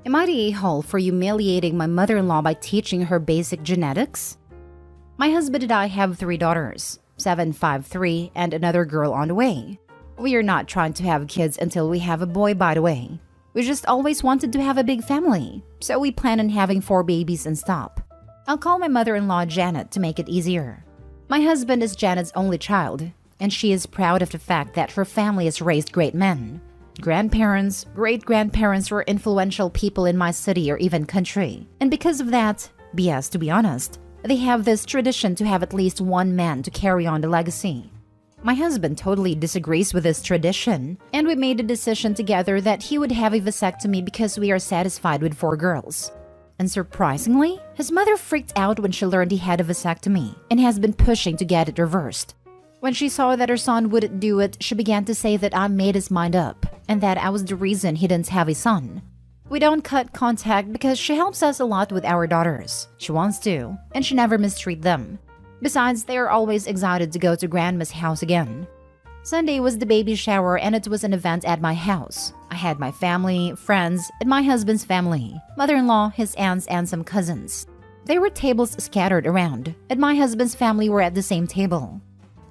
Am I the a-hole for humiliating my mother-in-law by teaching her basic genetics? My husband and I have 3 daughters, 7, 5, 3, and another girl on the way. We are not trying to have kids until we have a boy, by the way. We just always wanted to have a big family, so we plan on having 4 babies and stop. I'll call my mother-in-law Janet to make it easier. My husband is Janet's only child, and she is proud of the fact that her family has raised great men. Grandparents, great-grandparents were influential people in my city or even country. And because of that, BS to be honest, they have this tradition to have at least one man to carry on the legacy. My husband totally disagrees with this tradition, and we made a decision together that he would have a vasectomy because we are satisfied with 4 girls. And surprisingly, his mother freaked out when she learned he had a vasectomy and has been pushing to get it reversed. When she saw that her son wouldn't do it, she began to say that I made his mind up and that I was the reason he didn't have a son. We don't cut contact because she helps us a lot with our daughters. She wants to, and she never mistreat them. Besides, they are always excited to go to Grandma's house again. Sunday was the baby shower and it was an event at my house. I had my family, friends, and my husband's family, mother-in-law, his aunts, and some cousins. There were tables scattered around, and my husband's family were at the same table.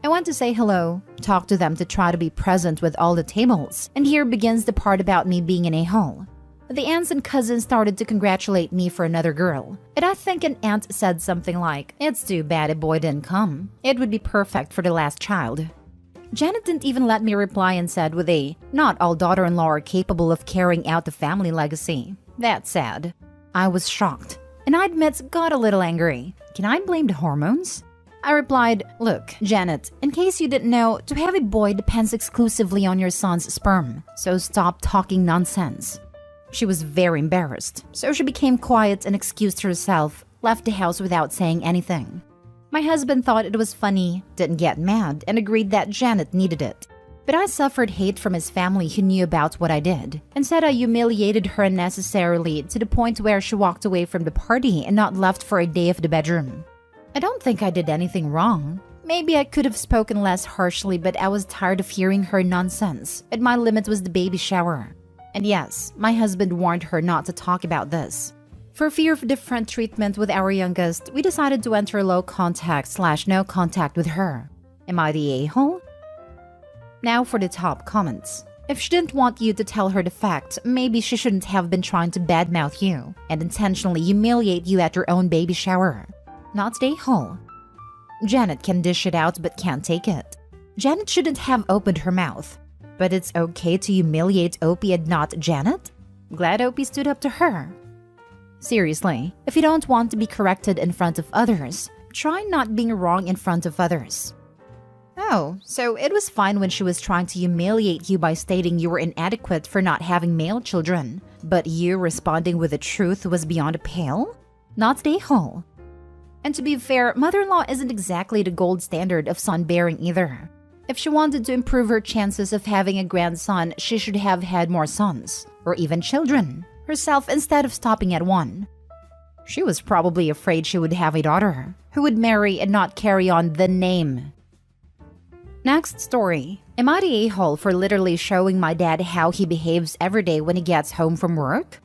I went to say hello, talk to them to try to be present with all the tables, and here begins the part about me being an a-hole. The aunts and cousins started to congratulate me for another girl, and I think an aunt said something like, "It's too bad a boy didn't come. It would be perfect for the last child." Janet didn't even let me reply and said with a, "Not all daughter-in-law are capable of carrying out the family legacy." That's sad. I was shocked, and I admit got a little angry. Can I blame the hormones? I replied, "Look, Janet, in case you didn't know, to have a boy depends exclusively on your son's sperm, so stop talking nonsense." She was very embarrassed, so she became quiet and excused herself, left the house without saying anything. My husband thought it was funny, didn't get mad, and agreed that Janet needed it. But I suffered hate from his family who knew about what I did, and said I humiliated her unnecessarily to the point where she walked away from the party and not left for a day of the bedroom. I don't think I did anything wrong. Maybe I could have spoken less harshly, but I was tired of hearing her nonsense, and my limit was the baby shower. And yes, my husband warned her not to talk about this. For fear of different treatment with our youngest, we decided to enter low contact/no contact with her. Am I the a-hole? Now for the top comments. If she didn't want you to tell her the fact, maybe she shouldn't have been trying to badmouth you and intentionally humiliate you at your own baby shower. Not the a-hole. Janet can dish it out but can't take it. Janet shouldn't have opened her mouth. But it's okay to humiliate Opie and not Janet? Glad Opie stood up to her. Seriously, if you don't want to be corrected in front of others, try not being wrong in front of others. Oh, so it was fine when she was trying to humiliate you by stating you were inadequate for not having male children, but you responding with the truth was beyond a pale? Not the a-hole. And to be fair, mother-in-law isn't exactly the gold standard of son-bearing either. If she wanted to improve her chances of having a grandson, she should have had more sons, or even children, herself instead of stopping at 1. She was probably afraid she would have a daughter, who would marry and not carry on the name. Next story. Am I the a-hole for literally showing my dad how he behaves every day when he gets home from work?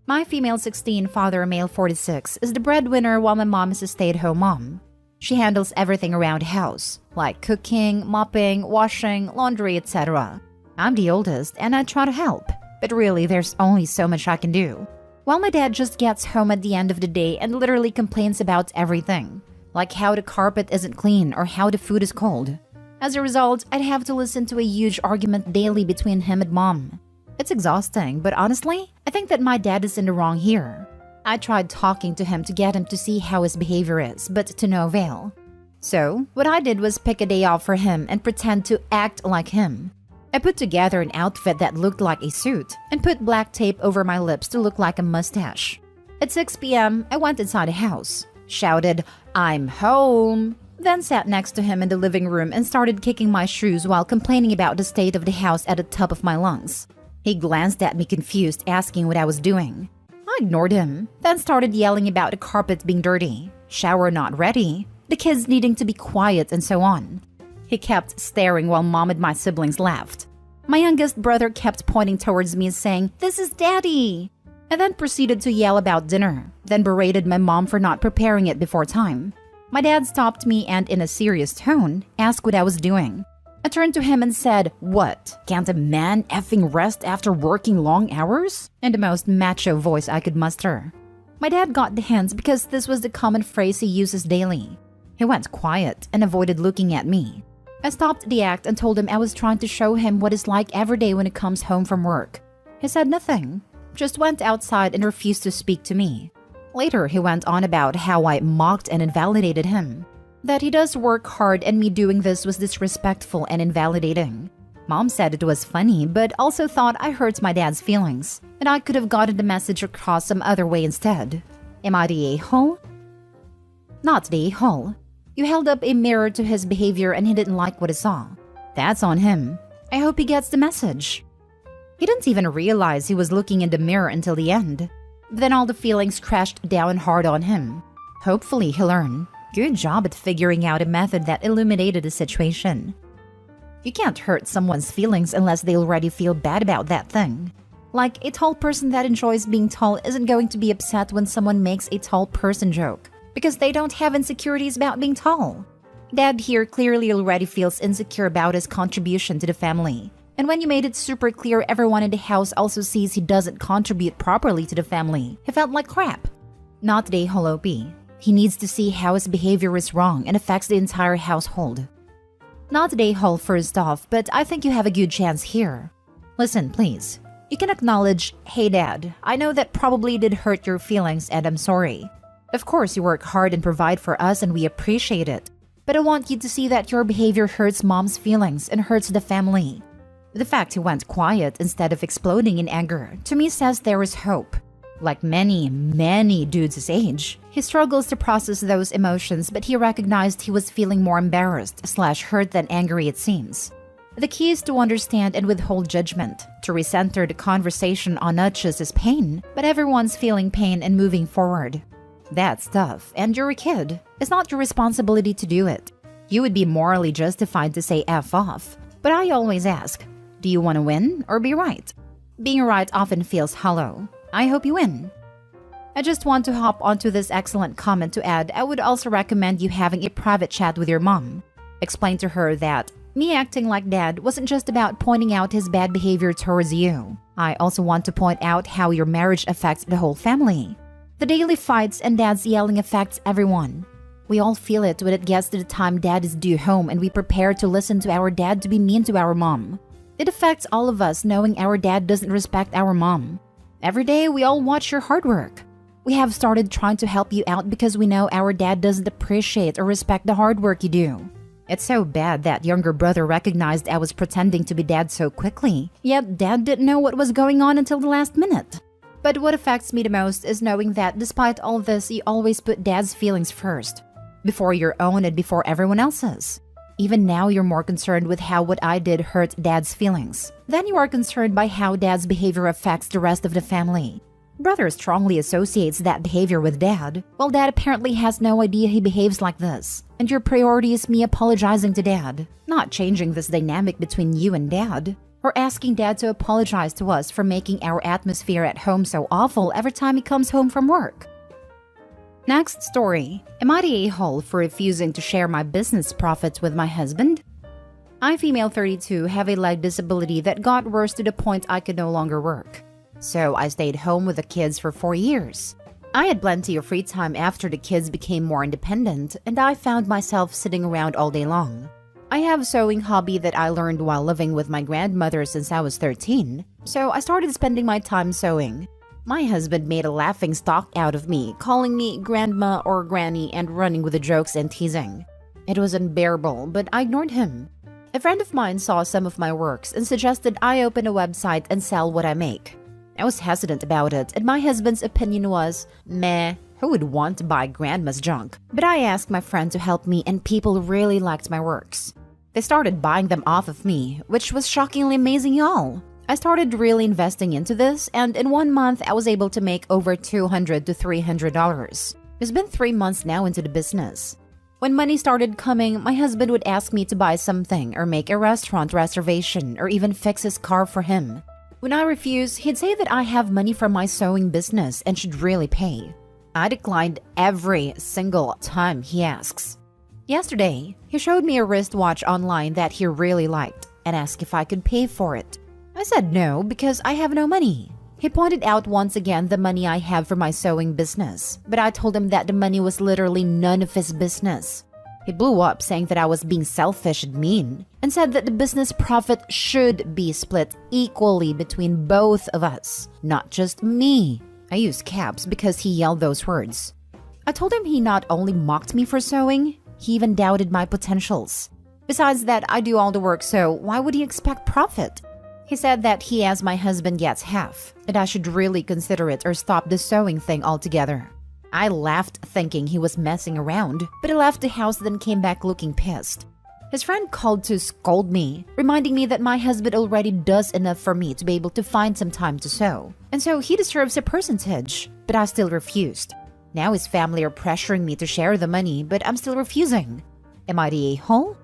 My female 16, father male 46, is the breadwinner while my mom is a stay-at-home mom. She handles everything around the house, like cooking, mopping, washing, laundry, etc. I'm the oldest and I try to help, but really there's only so much I can do. While my dad just gets home at the end of the day and literally complains about everything, like how the carpet isn't clean or how the food is cold. As a result, I'd have to listen to a huge argument daily between him and mom. It's exhausting, but honestly, I think that my dad is in the wrong here. I tried talking to him to get him to see how his behavior is, but to no avail. So, what I did was pick a day off for him and pretend to act like him. I put together an outfit that looked like a suit and put black tape over my lips to look like a mustache. At 6 p.m., I went inside the house, shouted, "I'm home!" Then sat next to him in the living room and started kicking my shoes while complaining about the state of the house at the top of my lungs. He glanced at me confused, asking what I was doing. I ignored him, then started yelling about the carpet being dirty, shower not ready, the kids needing to be quiet, and so on. He kept staring while mom and my siblings laughed. My youngest brother kept pointing towards me and saying, "This is daddy!" and then proceeded to yell about dinner, then berated my mom for not preparing it before time. My dad stopped me and, in a serious tone, asked what I was doing. I turned to him and said, "What? Can't a man effing rest after working long hours?" in the most macho voice I could muster. My dad got the hint because this was the common phrase he uses daily. He went quiet and avoided looking at me. I stopped the act and told him I was trying to show him what it's like every day when he comes home from work. He said nothing, just went outside and refused to speak to me. Later, he went on about how I mocked and invalidated him, that he does work hard and me doing this was disrespectful and invalidating. Mom said it was funny, but also thought I hurt my dad's feelings, and I could have gotten the message across some other way instead. Am I the a-hole? Not the a-hole. You held up a mirror to his behavior and he didn't like what he saw. That's on him. I hope he gets the message. He didn't even realize he was looking in the mirror until the end. Then all the feelings crashed down hard on him. Hopefully he'll learn. Good job at figuring out a method that illuminated the situation. You can't hurt someone's feelings unless they already feel bad about that thing. Like, a tall person that enjoys being tall isn't going to be upset when someone makes a tall person joke, because they don't have insecurities about being tall. Dad here clearly already feels insecure about his contribution to the family. And when you made it super clear everyone in the house also sees he doesn't contribute properly to the family, he felt like crap. Not the holopy. He needs to see how his behavior is wrong and affects the entire household. Not the whole first off, but I think you have a good chance here. Listen, please. You can acknowledge, "Hey Dad, I know that probably did hurt your feelings and I'm sorry. Of course you work hard and provide for us and we appreciate it. But I want you to see that your behavior hurts Mom's feelings and hurts the family." The fact he went quiet instead of exploding in anger, to me says there is hope. Like many dudes his age, he struggles to process those emotions, but he recognized he was feeling more embarrassed/hurt than angry, it seems. The key is to understand and withhold judgment, to recenter the conversation on not just his pain, but everyone's feeling pain and moving forward. That's tough, and you're a kid. It's not your responsibility to do it. You would be morally justified to say F off. But I always ask, do you want to win or be right? Being right often feels hollow. I hope you win. I just want to hop onto this excellent comment to add I would also recommend you having a private chat with your mom. Explain to her that me acting like Dad wasn't just about pointing out his bad behavior towards you. I also want to point out how your marriage affects the whole family. The daily fights and Dad's yelling affects everyone. We all feel it when it gets to the time Dad is due home and we prepare to listen to our dad to be mean to our mom. It affects all of us knowing our dad doesn't respect our mom. Every day we all watch your hard work. We have started trying to help you out because we know our dad doesn't appreciate or respect the hard work you do. It's so bad that younger brother recognized I was pretending to be Dad so quickly, yet Dad didn't know what was going on until the last minute. But what affects me the most is knowing that despite all this, you always put Dad's feelings first, before your own and before everyone else's. Even now, you're more concerned with how what I did hurt Dad's feelings than you are concerned by how Dad's behavior affects the rest of the family. Brother strongly associates that behavior with Dad, while Dad apparently has no idea he behaves like this. And your priority is me apologizing to Dad, not changing this dynamic between you and Dad, or asking Dad to apologize to us for making our atmosphere at home so awful every time he comes home from work. Next story. Am I the a-hole for refusing to share my business profits with my husband? I, female 32, have a leg disability that got worse to the point I could no longer work. So I stayed home with the kids for 4 years. I had plenty of free time after the kids became more independent, and I found myself sitting around all day long. I have a sewing hobby that I learned while living with my grandmother since I was 13, so I started spending my time sewing. My husband made a laughing stock out of me, calling me grandma or granny and running with the jokes and teasing. It was unbearable, but I ignored him. A friend of mine saw some of my works and suggested I open a website and sell what I make. I was hesitant about it, and my husband's opinion was, meh, who would want to buy grandma's junk? But I asked my friend to help me, and people really liked my works. They started buying them off of me, which was shockingly amazing, y'all. I started really investing into this, and in 1 month, I was able to make over $200 to $300. It's been 3 months now into the business. When money started coming, my husband would ask me to buy something or make a restaurant reservation or even fix his car for him. When I refuse, he'd say that I have money from my sewing business and should really pay. I declined every single time he asks. Yesterday, he showed me a wristwatch online that he really liked and asked if I could pay for it. I said no because I have no money. He pointed out once again the money I have for my sewing business, but I told him that the money was literally none of his business. He blew up saying that I was being selfish and mean, and said that the business profit should be split equally between both of us, not just me. I used caps because he yelled those words. I told him he not only mocked me for sewing, he even doubted my potentials. Besides that, I do all the work, so why would he expect profit? He said that he, as my husband, gets half, and I should really consider it or stop the sewing thing altogether. I laughed thinking he was messing around, but he left the house then came back looking pissed. His friend called to scold me, reminding me that my husband already does enough for me to be able to find some time to sew, and so he deserves a percentage, but I still refused. Now his family are pressuring me to share the money, but I'm still refusing. Am I the a-hole?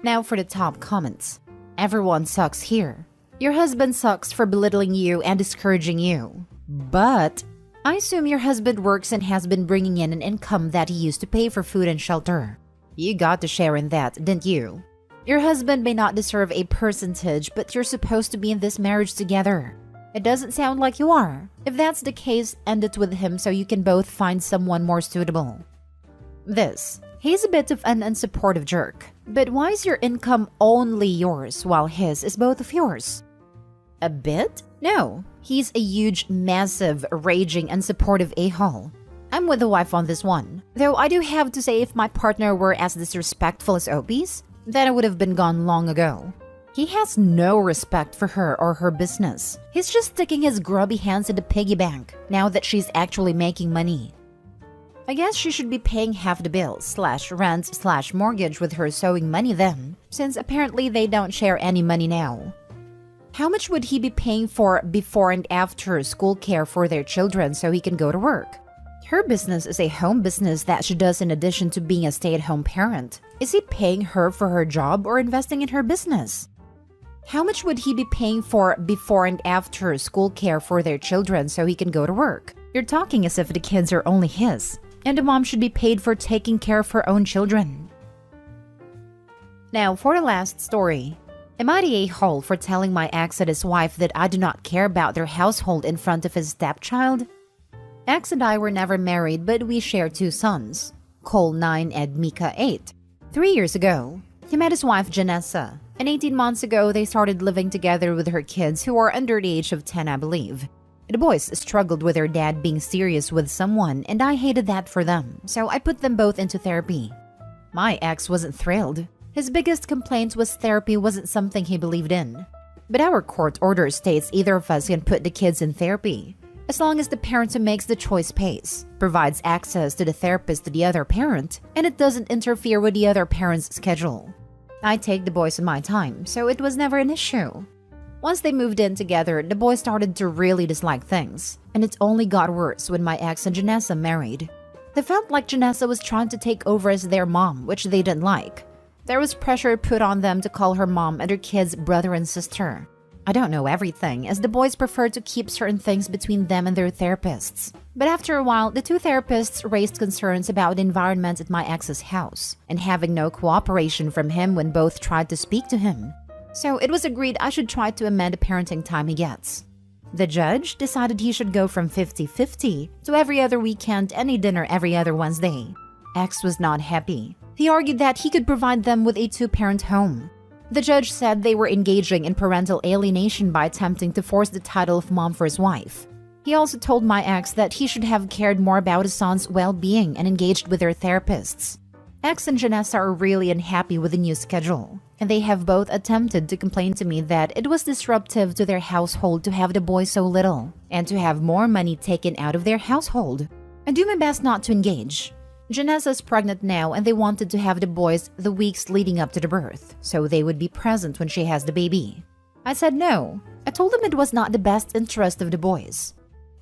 Now for the top comments. Everyone sucks here. Your husband sucks for belittling you and discouraging you. But I assume your husband works and has been bringing in an income that he used to pay for food and shelter. You got to share in that, didn't you? Your husband may not deserve a percentage, but you're supposed to be in this marriage together. It doesn't sound like you are. If that's the case, end it with him so you can both find someone more suitable. He's a bit of an unsupportive jerk. But why is your income only yours while his is both of yours? A bit? No. He's a huge, massive, raging, unsupportive a-hole. I'm with the wife on this one. Though I do have to say if my partner were as disrespectful as Opie's, then I would have been gone long ago. He has no respect for her or her business. He's just sticking his grubby hands in the piggy bank now that she's actually making money. I guess she should be paying half the bills/rent/mortgage with her sewing money then, since apparently they don't share any money now. How much would he be paying for before and after school care for their children so he can go to work? Her business is a home business that she does in addition to being a stay-at-home parent. Is he paying her for her job or investing in her business? How much would he be paying for before and after school care for their children so he can go to work? You're talking as if the kids are only his, and the mom should be paid for taking care of her own children. Now for the last story. Am I the a-hole for telling my ex and his wife that I do not care about their household in front of his stepchild? Ex and I were never married, but we share 2 sons, Cole 9 and Mika 8. 3 years ago, he met his wife Janessa, and 18 months ago they started living together with her kids who are under the age of 10, I believe. The boys struggled with their dad being serious with someone, and I hated that for them, so I put them both into therapy. My ex wasn't thrilled. His biggest complaint was therapy wasn't something he believed in. But our court order states either of us can put the kids in therapy, as long as the parent who makes the choice pays, provides access to the therapist to the other parent, and it doesn't interfere with the other parent's schedule. I take the boys in my time, so it was never an issue. Once they moved in together, the boys started to really dislike things, and it only got worse when my ex and Janessa married. They felt like Janessa was trying to take over as their mom, which they didn't like. There was pressure put on them to call her mom and her kids brother and sister. I don't know everything, as the boys prefer to keep certain things between them and their therapists. But after a while, the 2 therapists raised concerns about the environment at my ex's house, and having no cooperation from him when both tried to speak to him. So it was agreed I should try to amend the parenting time he gets. The judge decided he should go from 50-50 to every other weekend and a dinner every other Wednesday. Ex was not happy. He argued that he could provide them with a 2-parent home. The judge said they were engaging in parental alienation by attempting to force the title of mom for his wife. He also told my ex that he should have cared more about his son's well-being and engaged with their therapists. Ex and Janessa are really unhappy with the new schedule, and they have both attempted to complain to me that it was disruptive to their household to have the boys so little, and to have more money taken out of their household. I do my best not to engage. Janessa's pregnant now, and they wanted to have the boys the weeks leading up to the birth, so they would be present when she has the baby. I said no. I told them it was not the best interest of the boys.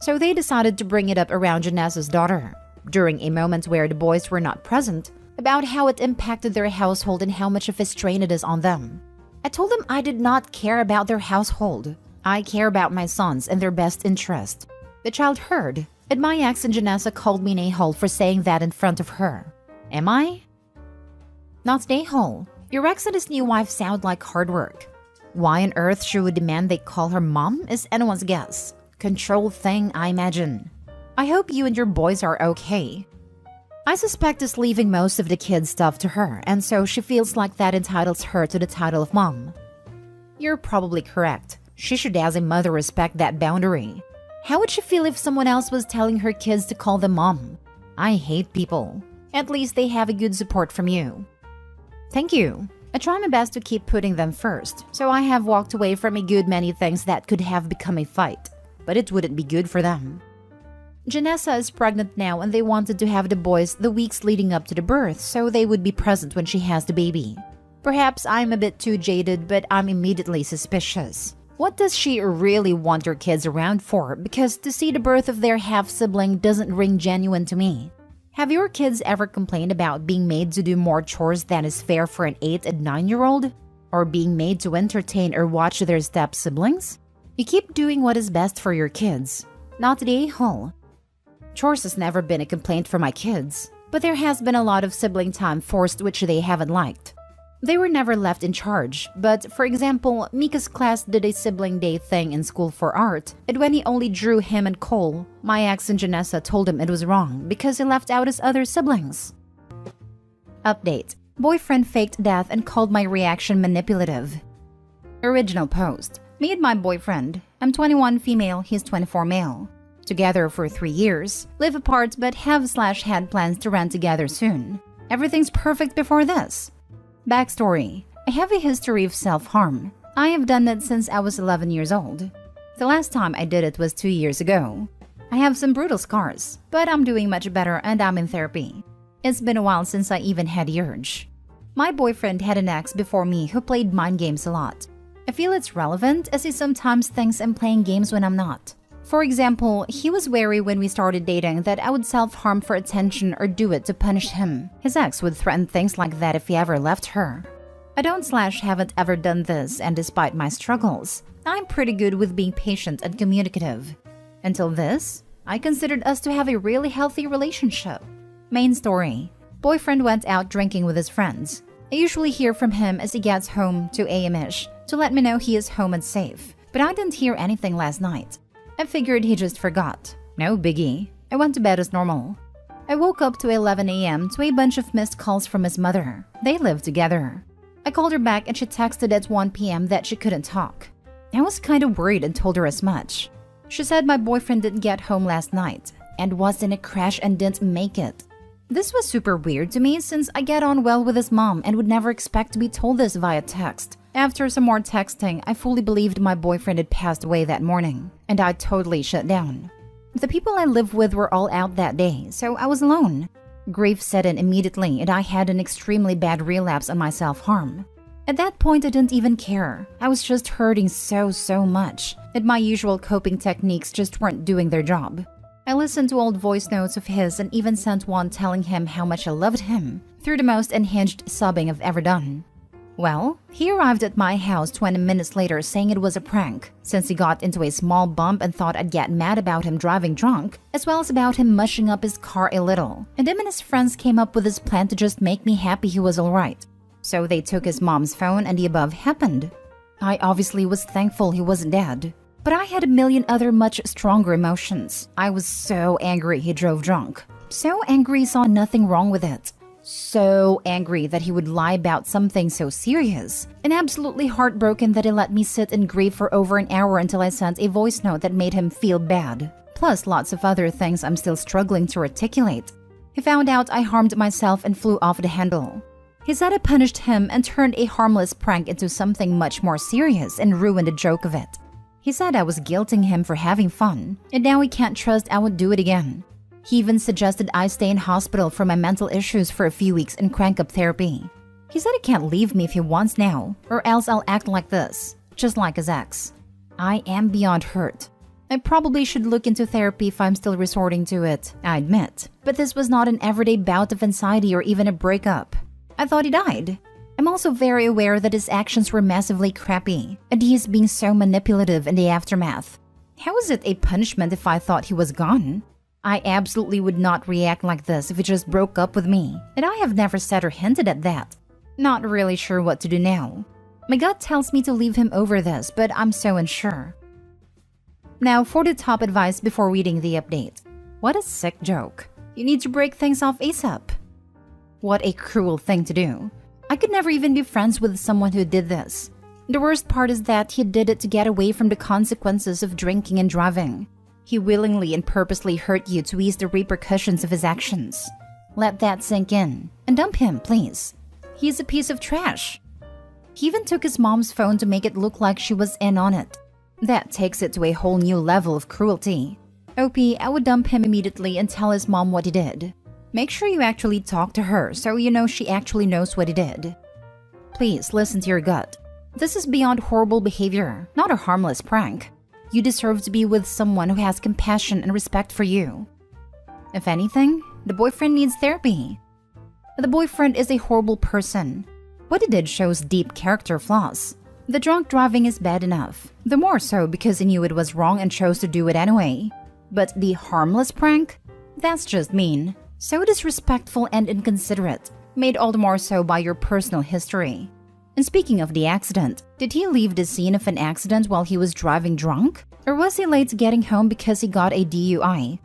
So they decided to bring it up around Janessa's daughter, during a moment where the boys were not present, about how it impacted their household and how much of a strain it is on them. I told them I did not care about their household. I care about my sons and their best interest. The child heard, and my ex and Janessa called me an a-hole for saying that in front of her. Am I? Not an a-hole. Your ex and his new wife sound like hard work. Why on earth she would demand they call her mom is anyone's guess. Control thing, I imagine. I hope you and your boys are okay. I suspect is leaving most of the kids' stuff to her, and so she feels like that entitles her to the title of mom. You're probably correct. She should as a mother respect that boundary. How would she feel if someone else was telling her kids to call them mom? I hate people. At least they have a good support from you. Thank you. I try my best to keep putting them first, so I have walked away from a good many things that could have become a fight, but it wouldn't be good for them. Janessa is pregnant now and they wanted to have the boys the weeks leading up to the birth so they would be present when she has the baby. Perhaps I'm a bit too jaded, but I'm immediately suspicious. What does she really want her kids around for? Because to see the birth of their half-sibling doesn't ring genuine to me. Have your kids ever complained about being made to do more chores than is fair for an 8 and 9-year-old? Or being made to entertain or watch their step-siblings? You keep doing what is best for your kids, not the a-hole. Chores has never been a complaint for my kids, but there has been a lot of sibling time forced which they haven't liked. They were never left in charge, but for example, Mika's class did a sibling day thing in school for art, and when he only drew him and Cole, my ex and Janessa told him it was wrong because he left out his other siblings. Update. Boyfriend faked death and called my reaction manipulative. Original post. Me and my boyfriend. I'm 21 female, he's 24 male. Together for 3 years, live apart but have/had plans to rent together soon. Everything's perfect before this. Backstory. I have a history of self-harm. I have done it since I was 11 years old. The last time I did it was 2 years ago. I have some brutal scars, but I'm doing much better and I'm in therapy. It's been a while since I even had the urge. My boyfriend had an ex before me who played mind games a lot. I feel it's relevant as he sometimes thinks I'm playing games when I'm not. For example, he was wary when we started dating that I would self-harm for attention or do it to punish him. His ex would threaten things like that if he ever left her. I don't/haven't ever done this, and despite my struggles, I'm pretty good with being patient and communicative. Until this, I considered us to have a really healthy relationship. Main story. Boyfriend went out drinking with his friends. I usually hear from him as he gets home 2 a.m.-ish to let me know he is home and safe, but I didn't hear anything last night. I figured he just forgot. No biggie. I went to bed as normal. I woke up to 11 a.m. to a bunch of missed calls from his mother. They live together. I called her back and she texted at 1 p.m. that she couldn't talk. I was kind of worried and told her as much. She said my boyfriend didn't get home last night and was in a crash and didn't make it. This was super weird to me since I get on well with his mom and would never expect to be told this via text. After some more texting, I fully believed my boyfriend had passed away that morning, and I totally shut down. The people I live with were all out that day, so I was alone. Grief set in immediately, and I had an extremely bad relapse on my self-harm. At that point, I didn't even care. I was just hurting so much, and my usual coping techniques just weren't doing their job. I listened to old voice notes of his and even sent one telling him how much I loved him, through the most unhinged sobbing I've ever done. Well, he arrived at my house 20 minutes later saying it was a prank, since he got into a small bump and thought I'd get mad about him driving drunk, as well as about him mushing up his car a little, and him and his friends came up with this plan to just make me happy he was alright. So they took his mom's phone and the above happened. I obviously was thankful he wasn't dead, but I had a million other much stronger emotions. I was so angry he drove drunk. So angry he saw nothing wrong with it. So angry that he would lie about something so serious, and absolutely heartbroken that he let me sit in grief for over an hour until I sent a voice note that made him feel bad, plus lots of other things I'm still struggling to articulate. He found out I harmed myself and flew off the handle. He said I punished him and turned a harmless prank into something much more serious and ruined the joke of it. He said I was guilting him for having fun, and now he can't trust I would do it again. He even suggested I stay in hospital for my mental issues for a few weeks and crank up therapy. He said he can't leave me if he wants now, or else I'll act like this, just like his ex. I am beyond hurt. I probably should look into therapy if I'm still resorting to it, I admit, but this was not an everyday bout of anxiety or even a breakup. I thought he died. I'm also very aware that his actions were massively crappy, and he is being so manipulative in the aftermath. How is it a punishment if I thought he was gone? I absolutely would not react like this if he just broke up with me, and I have never said or hinted at that. Not really sure what to do now. My gut tells me to leave him over this, but I'm so unsure. Now for the top advice before reading the update. What a sick joke. You need to break things off ASAP. What a cruel thing to do. I could never even be friends with someone who did this. The worst part is that he did it to get away from the consequences of drinking and driving. He willingly and purposely hurt you to ease the repercussions of his actions. Let that sink in. And dump him, please. He's a piece of trash. He even took his mom's phone to make it look like she was in on it. That takes it to a whole new level of cruelty. OP, I would dump him immediately and tell his mom what he did. Make sure you actually talk to her so you know she actually knows what he did. Please listen to your gut. This is beyond horrible behavior, not a harmless prank. You deserve to be with someone who has compassion and respect for you. If anything, the boyfriend needs therapy. The boyfriend is a horrible person. What he did shows deep character flaws. The drunk driving is bad enough, the more so because he knew it was wrong and chose to do it anyway. But the harmless prank? That's just mean. So disrespectful and inconsiderate, made all the more so by your personal history. And speaking of the accident, did he leave the scene of an accident while he was driving drunk? Or was he late getting home because he got a DUI?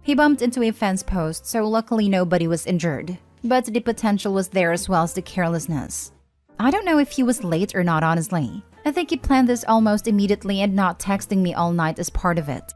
He bumped into a fence post, so luckily nobody was injured. But the potential was there as well as the carelessness. I don't know if he was late or not, honestly. I think he planned this almost immediately and not texting me all night as part of it.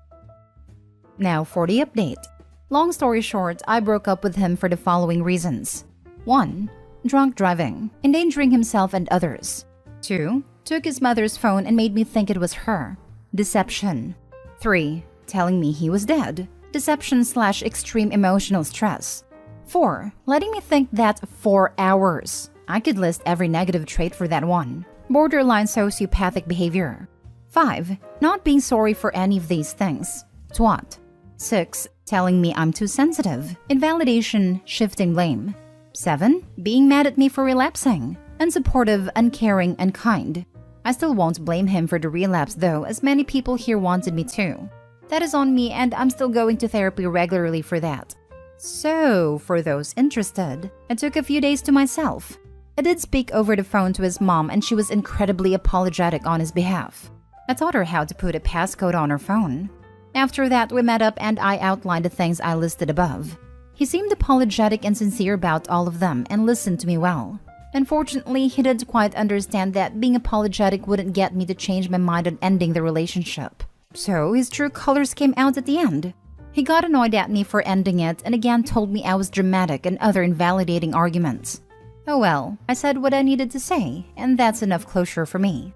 Now for the update. Long story short, I broke up with him for the following reasons. 1. Drunk driving, endangering himself and others. 2. Took his mother's phone and made me think it was her. Deception. 3. Telling me he was dead. Deception/extreme emotional stress. 4. Letting me think that 4 hours. I could list every negative trait for that one. Borderline sociopathic behavior. 5. Not being sorry for any of these things. Twat. 6. Telling me I'm too sensitive. Invalidation, shifting blame. 7. Being mad at me for relapsing. Unsupportive, uncaring, unkind. I still won't blame him for the relapse though, as many people here wanted me to. That is on me and I'm still going to therapy regularly for that. So, for those interested, I took a few days to myself. I did speak over the phone to his mom and she was incredibly apologetic on his behalf. I taught her how to put a passcode on her phone. After that, we met up and I outlined the things I listed above. He seemed apologetic and sincere about all of them and listened to me well. Unfortunately, he didn't quite understand that being apologetic wouldn't get me to change my mind on ending the relationship. So his true colors came out at the end. He got annoyed at me for ending it and again told me I was dramatic and other invalidating arguments. Oh well, I said what I needed to say, and that's enough closure for me.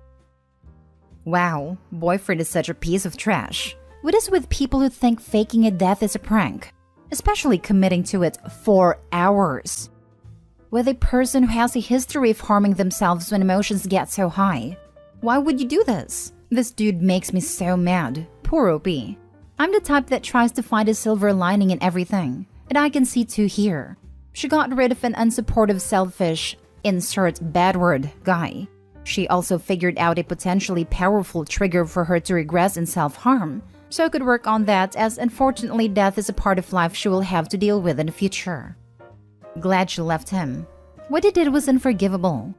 Wow, boyfriend is such a piece of trash. What is with people who think faking a death is a prank? Especially committing to it 4 hours. With a person who has a history of harming themselves when emotions get so high. Why would you do this? This dude makes me so mad. Poor OP. I'm the type that tries to find a silver lining in everything, and I can see two here. She got rid of an unsupportive, selfish, insert bad word, guy. She also figured out a potentially powerful trigger for her to regress in self-harm, so could work on that as unfortunately death is a part of life she will have to deal with in the future. Glad she left him. What he did was unforgivable.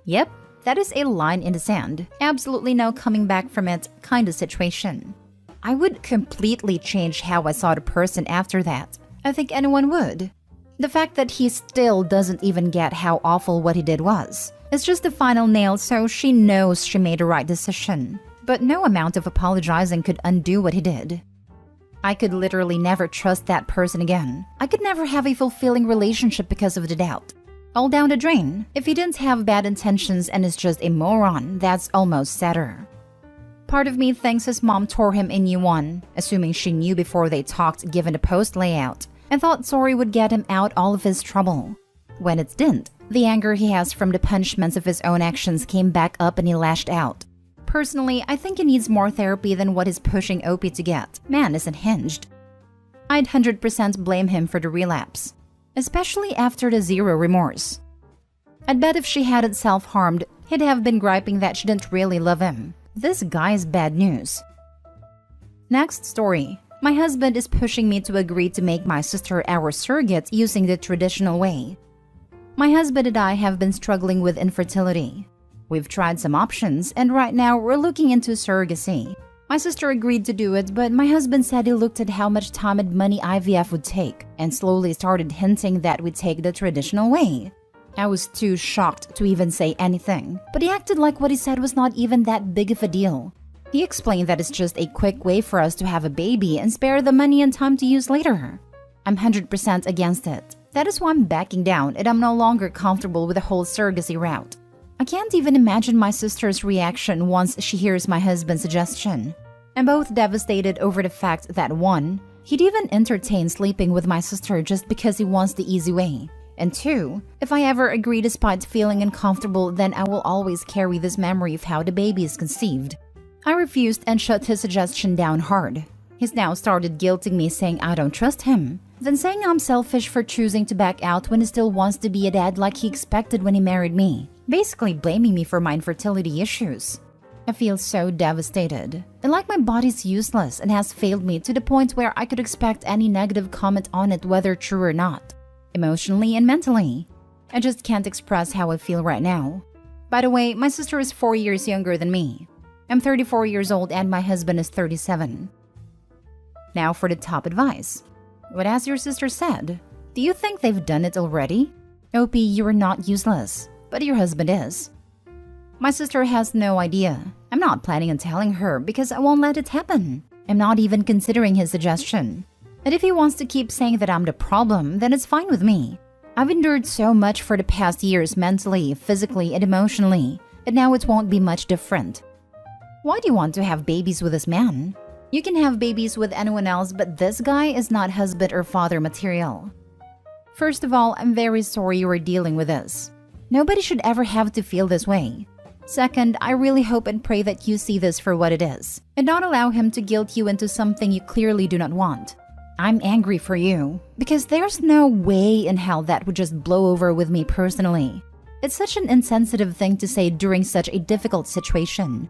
Yep, that is a line in the sand. Absolutely no coming back from it kind of situation. I would completely change how I saw the person after that. I think anyone would. The fact that he still doesn't even get how awful what he did was. It's just the final nail, so she knows she made the right decision. But no amount of apologizing could undo what he did. I could literally never trust that person again. I could never have a fulfilling relationship because of the doubt. All down the drain. If he didn't have bad intentions and is just a moron, that's almost sadder. Part of me thinks his mom tore him a new one, assuming she knew before they talked given the post layout, and thought sorry would get him out all of his trouble. When it didn't, the anger he has from the punishments of his own actions came back up and he lashed out. Personally, I think he needs more therapy than what he's pushing OP to get. Man isn't hinged. I'd 100% blame him for the relapse, especially after the zero remorse. I'd bet if she hadn't self-harmed, he'd have been griping that she didn't really love him. This guy's bad news. Next story. My husband is pushing me to agree to make my sister our surrogate using the traditional way. My husband and I have been struggling with infertility. We've tried some options, and right now we're looking into surrogacy. My sister agreed to do it, but my husband said he looked at how much time and money IVF would take and slowly started hinting that we take the traditional way. I was too shocked to even say anything, but he acted like what he said was not even that big of a deal. He explained that it's just a quick way for us to have a baby and spare the money and time to use later. I'm 100% against it. That is why I'm backing down, and I'm no longer comfortable with the whole surrogacy route. I can't even imagine my sister's reaction once she hears my husband's suggestion. I'm both devastated over the fact that 1, he'd even entertain sleeping with my sister just because he wants the easy way. And 2, if I ever agree despite feeling uncomfortable, then I will always carry this memory of how the baby is conceived. I refused and shut his suggestion down hard. He's now started guilting me, saying I don't trust him, then saying I'm selfish for choosing to back out when he still wants to be a dad like he expected when he married me, basically blaming me for my infertility issues. I feel so devastated, and like my body's useless and has failed me to the point where I could expect any negative comment on it, whether true or not, emotionally and mentally. I just can't express how I feel right now. By the way, my sister is 4 years younger than me. I'm 34 years old and my husband is 37. Now for the top advice. What has your sister said? Do you think they've done it already? OP, you are not useless, but your husband is. My sister has no idea. I'm not planning on telling her because I won't let it happen. I'm not even considering his suggestion. And if he wants to keep saying that I'm the problem, then it's fine with me. I've endured so much for the past years mentally, physically, and emotionally, and now it won't be much different. Why do you want to have babies with this man? You can have babies with anyone else, but this guy is not husband or father material. First of all, I'm very sorry you are dealing with this. Nobody should ever have to feel this way. Second, I really hope and pray that you see this for what it is, and not allow him to guilt you into something you clearly do not want. I'm angry for you, because there's no way in hell that would just blow over with me personally. It's such an insensitive thing to say during such a difficult situation.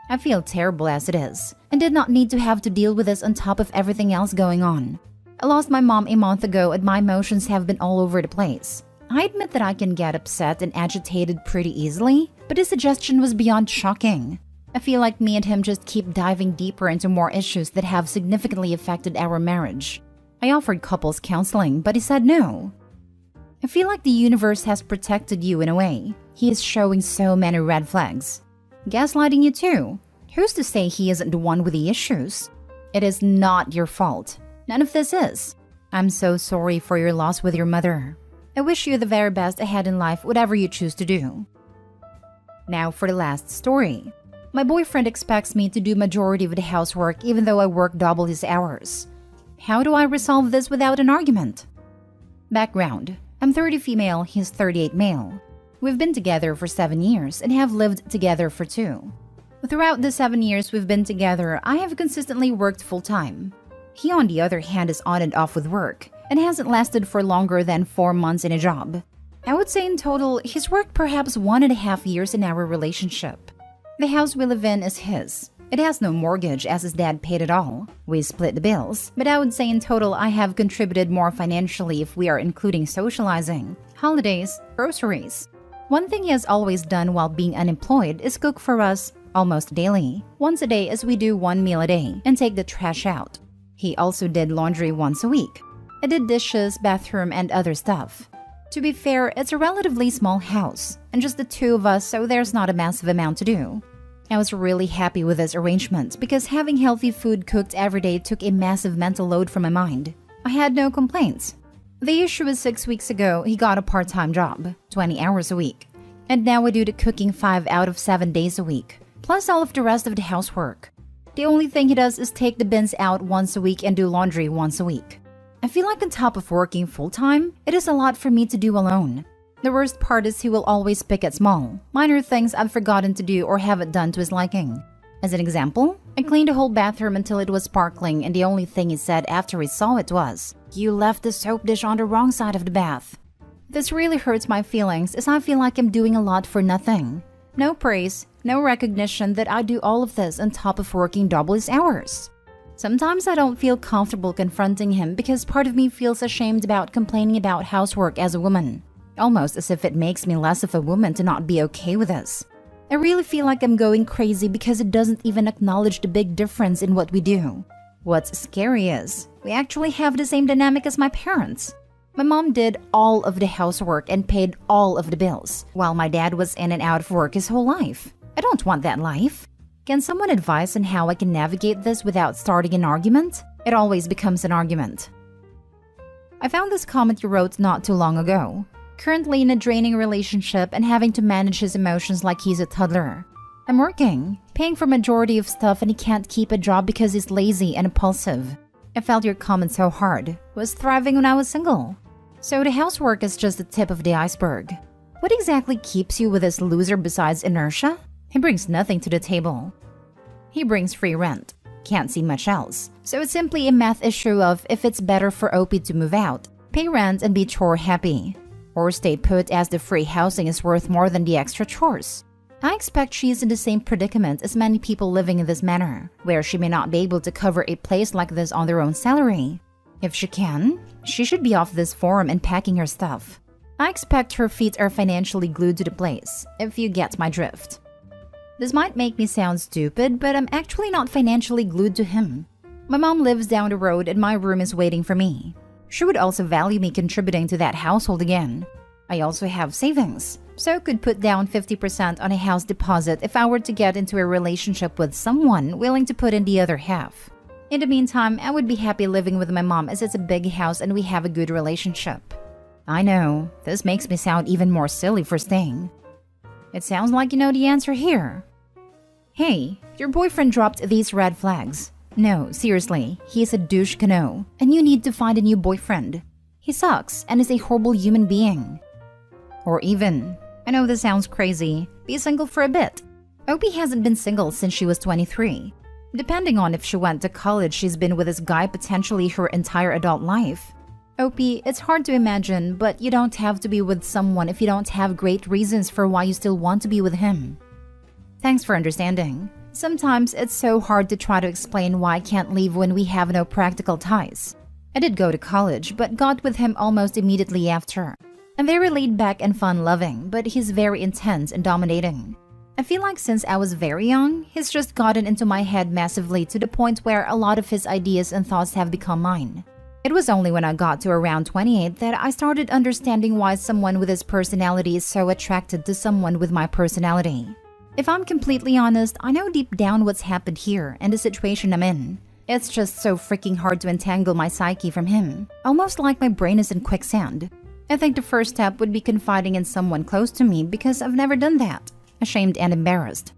I feel terrible as it is, and did not need to have to deal with this on top of everything else going on. I lost my mom a month ago and my emotions have been all over the place. I admit that I can get upset and agitated pretty easily, but his suggestion was beyond shocking. I feel like me and him just keep diving deeper into more issues that have significantly affected our marriage. I offered couples counseling, but he said no. I feel like the universe has protected you in a way. He is showing so many red flags. Gaslighting you too. Who's to say he isn't the one with the issues? It is not your fault. None of this is. I'm so sorry for your loss with your mother. I wish you the very best ahead in life, whatever you choose to do. Now for the last story. My boyfriend expects me to do majority of the housework even though I work double his hours. How do I resolve this without an argument? Background. I'm 30 female, he's 38 male. We've been together for 7 years and have lived together for 2. Throughout the 7 years we've been together, I have consistently worked full-time. He, on the other hand, is on and off with work and hasn't lasted for longer than 4 months in a job. I would say in total, he's worked perhaps 1.5 years in our relationship. The house we live in is his. It has no mortgage as his dad paid it all. We split the bills, but I would say in total I have contributed more financially if we are including socializing, holidays, groceries. One thing he has always done while being unemployed is cook for us almost daily, once a day as we do 1 meal a day, and take the trash out. He also did laundry once a week. I did dishes, bathroom, and other stuff. To be fair, it's a relatively small house, and just the 2 of us, so there's not a massive amount to do. I was really happy with this arrangement because having healthy food cooked every day took a massive mental load from my mind. I had no complaints. The issue is 6 weeks ago, he got a part-time job, 20 hours a week. And now we do the cooking 5 out of 7 days a week, plus all of the rest of the housework. The only thing he does is take the bins out once a week and do laundry once a week. I feel like on top of working full-time, it is a lot for me to do alone. The worst part is he will always pick at small, minor things I've forgotten to do or haven't done to his liking. As an example, I cleaned the whole bathroom until it was sparkling, and the only thing he said after he saw it was, "You left the soap dish on the wrong side of the bath." This really hurts my feelings as I feel like I'm doing a lot for nothing. No praise, no recognition that I do all of this on top of working double his hours. Sometimes I don't feel comfortable confronting him because part of me feels ashamed about complaining about housework as a woman, almost as if it makes me less of a woman to not be okay with this. I really feel like I'm going crazy because it doesn't even acknowledge the big difference in what we do. What's scary is, we actually have the same dynamic as my parents. My mom did all of the housework and paid all of the bills, while my dad was in and out of work his whole life. I don't want that life. Can someone advise on how I can navigate this without starting an argument? It always becomes an argument. I found this comment you wrote not too long ago. Currently in a draining relationship and having to manage his emotions like he's a toddler. I'm working, paying for majority of stuff, and he can't keep a job because he's lazy and impulsive. I felt your comment so hard. Was thriving when I was single. So the housework is just the tip of the iceberg. What exactly keeps you with this loser besides inertia? He brings nothing to the table. He brings free rent. Can't see much else. So it's simply a math issue of if it's better for Opie to move out, pay rent and be chore happy, or stay put as the free housing is worth more than the extra chores. I expect she is in the same predicament as many people living in this manner, where she may not be able to cover a place like this on their own salary. If she can, she should be off this forum and packing her stuff. I expect her feet are financially glued to the place, if you get my drift. This might make me sound stupid, but I'm actually not financially glued to him. My mom lives down the road and my room is waiting for me. She would also value me contributing to that household again. I also have savings, so could put down 50% on a house deposit if I were to get into a relationship with someone willing to put in the other half. In the meantime, I would be happy living with my mom as it's a big house and we have a good relationship. I know, this makes me sound even more silly for staying. It sounds like you know the answer here. Hey, your boyfriend dropped these red flags. No, seriously, he's a douche canoe, and you need to find a new boyfriend. He sucks and is a horrible human being. Or even, I know this sounds crazy, be single for a bit. Opie hasn't been single since she was 23. Depending on if she went to college, she's been with this guy potentially her entire adult life. Opie, it's hard to imagine, but you don't have to be with someone if you don't have great reasons for why you still want to be with him. Thanks for understanding. Sometimes it's so hard to try to explain why I can't leave when we have no practical ties. I did go to college, but got with him almost immediately after. I'm very laid back and fun-loving, but he's very intense and dominating. I feel like since I was very young, he's just gotten into my head massively to the point where a lot of his ideas and thoughts have become mine. It was only when I got to around 28 that I started understanding why someone with his personality is so attracted to someone with my personality. If I'm completely honest, I know deep down what's happened here and the situation I'm in. It's just so freaking hard to entangle my psyche from him, almost like my brain is in quicksand. I think the first step would be confiding in someone close to me because I've never done that. Ashamed and embarrassed.